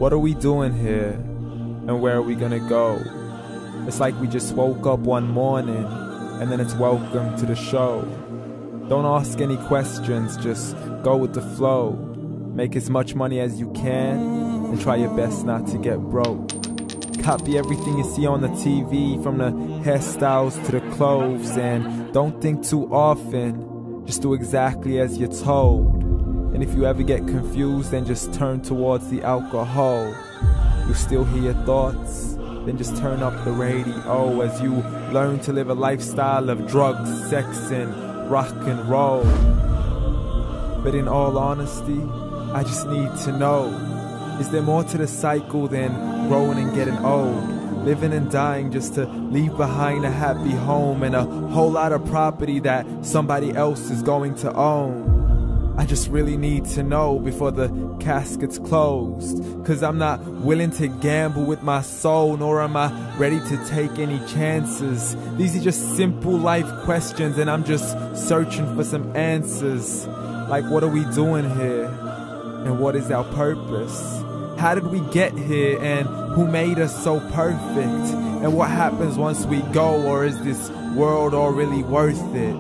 What are we doing here? And where are we gonna go? It's like we just woke up one morning and then it's welcome to the show. Don't ask any questions, just go with the flow. Make as much money as you can and try your best not to get broke. Copy everything you see on the TV, from the hairstyles to the clothes, and don't think too often, just do exactly as you're told. And if you ever get confused, then just turn towards the alcohol. You'll still hear your thoughts, then just turn up the radio as you learn to live a lifestyle of drugs, sex, and rock and roll. But in all honesty, I just need to know, is there more to the cycle than growing and getting old? Living and dying just to leave behind a happy home and a whole lot of property that somebody else is going to own. I just really need to know before the casket's closed, 'cause I'm not willing to gamble with my soul, nor am I ready to take any chances. These are just simple life questions and I'm just searching for some answers. Like, what are we doing here? And what is our purpose? How did we get here, and who made us so perfect? And what happens once we go, or is this world all really worth it?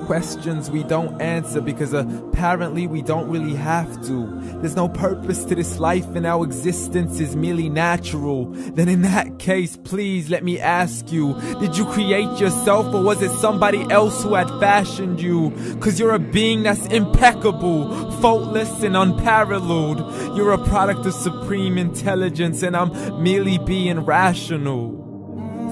Questions we don't answer because apparently we don't really have to. There's no purpose to this life and our existence is merely natural. Then in that case, please let me ask you, did you create yourself, or was it somebody else who had fashioned you? 'Cause you're a being that's impeccable, faultless and unparalleled. You're a product of supreme intelligence and I'm merely being rational.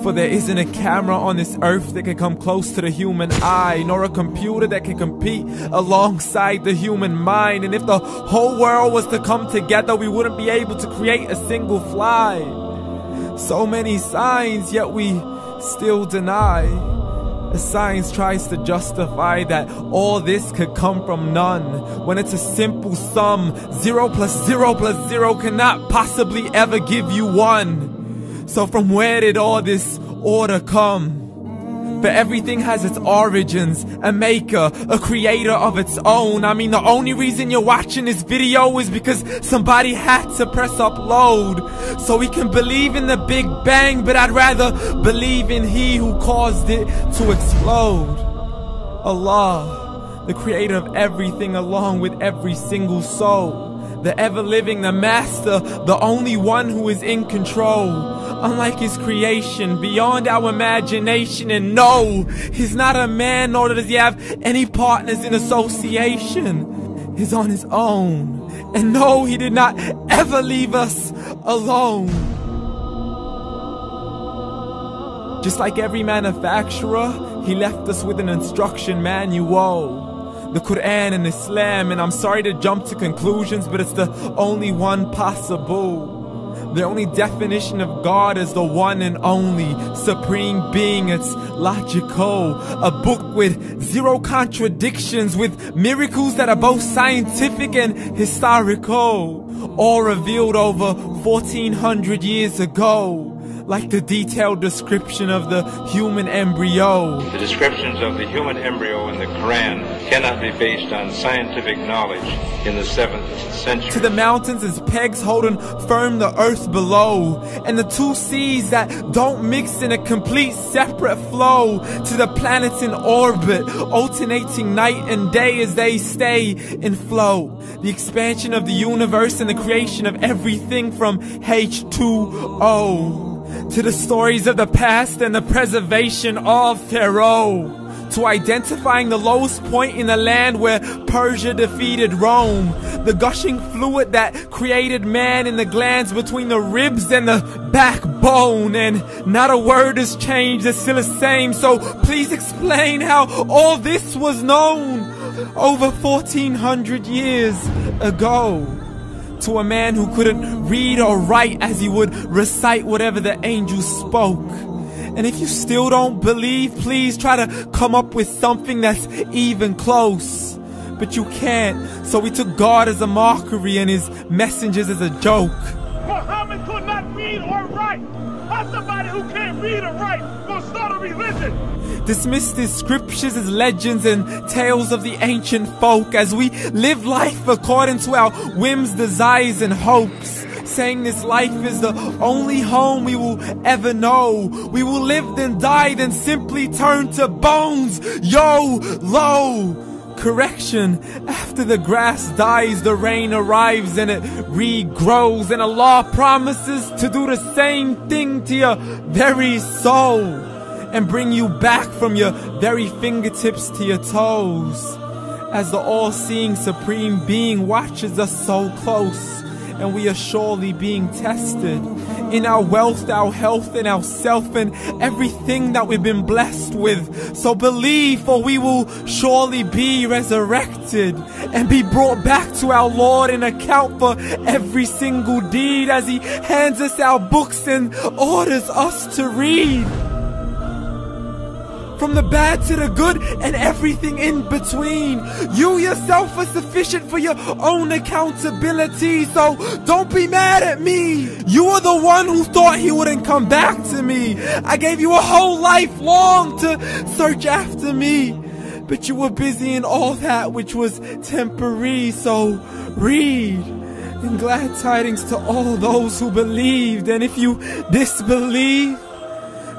For there isn't a camera on this earth that can come close to the human eye, nor a computer that can compete alongside the human mind. And if the whole world was to come together, we wouldn't be able to create a single fly. So many signs, yet we still deny. As science tries to justify that all this could come from none, when it's a simple sum. 0 plus 0 plus 0 cannot possibly ever give you 1. So from where did all this order come? For everything has its origins, a maker, a creator of its own. I mean, the only reason you're watching this video is because somebody had to press upload. So we can believe in the Big Bang, but I'd rather believe in He who caused it to explode. Allah, the creator of everything along with every single soul. The ever-living, the master, the only one who is in control. Unlike his creation, beyond our imagination. And no, he's not a man, nor does he have any partners in association. He's on his own. And no, he did not ever leave us alone. Just like every manufacturer, he left us with an instruction manual. The Quran and Islam, and I'm sorry to jump to conclusions, but it's the only one possible. The only definition of God is the one and only supreme being. It's logical, a book with 0 contradictions, with miracles that are both scientific and historical, all revealed over 1400 years ago. Like the detailed description of the human embryo. The descriptions of the human embryo in the Quran cannot be based on scientific knowledge in the 7th century. To the mountains as pegs holding firm the earth below, and the 2 seas that don't mix in a complete separate flow. To the planets in orbit, alternating night and day as they stay in flow. The expansion of the universe and the creation of everything from H2O. To the stories of the past and the preservation of Pharaoh. To identifying the lowest point in the land where Persia defeated Rome. The gushing fluid that created man in the glands between the ribs and the backbone. And not a word has changed, it's still the same. So please explain how all this was known over 1400 years ago. To a man who couldn't read or write as he would recite whatever the angels spoke. And if you still don't believe, please try to come up with something that's even close. But you can't, so we took God as a mockery and his messengers as a joke. Muhammad could not read or write. How somebody who can't read or write gonna start a religion? Dismiss these scriptures as legends and tales of the ancient folk as we live life according to our whims, desires, and hopes. saying this life is the only home we will ever know. We will live then die then simply turn to bones. YOLO. Correction, after the grass dies, the rain arrives and it regrows, and Allah promises to do the same thing to your very soul and bring you back from your very fingertips to your toes, as the all-seeing supreme being watches us so close, and we are surely being tested in our wealth, our health, and our self, and everything that we've been blessed with. So believe, for we will surely be resurrected and be brought back to our Lord and account for every single deed, as He hands us our books and orders us to read. From the bad to the good and everything in between. You yourself are sufficient for your own accountability, so don't be mad at me. You are the one who thought He wouldn't come back to me. I gave you a whole life long to search after me, but you were busy in all that which was temporary. So read, and glad tidings to all those who believed. And if you disbelieve,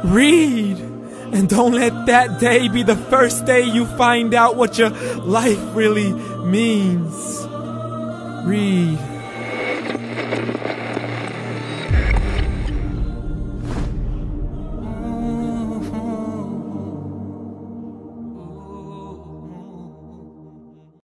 read. And don't let that day be the first day you find out what your life really means. Read.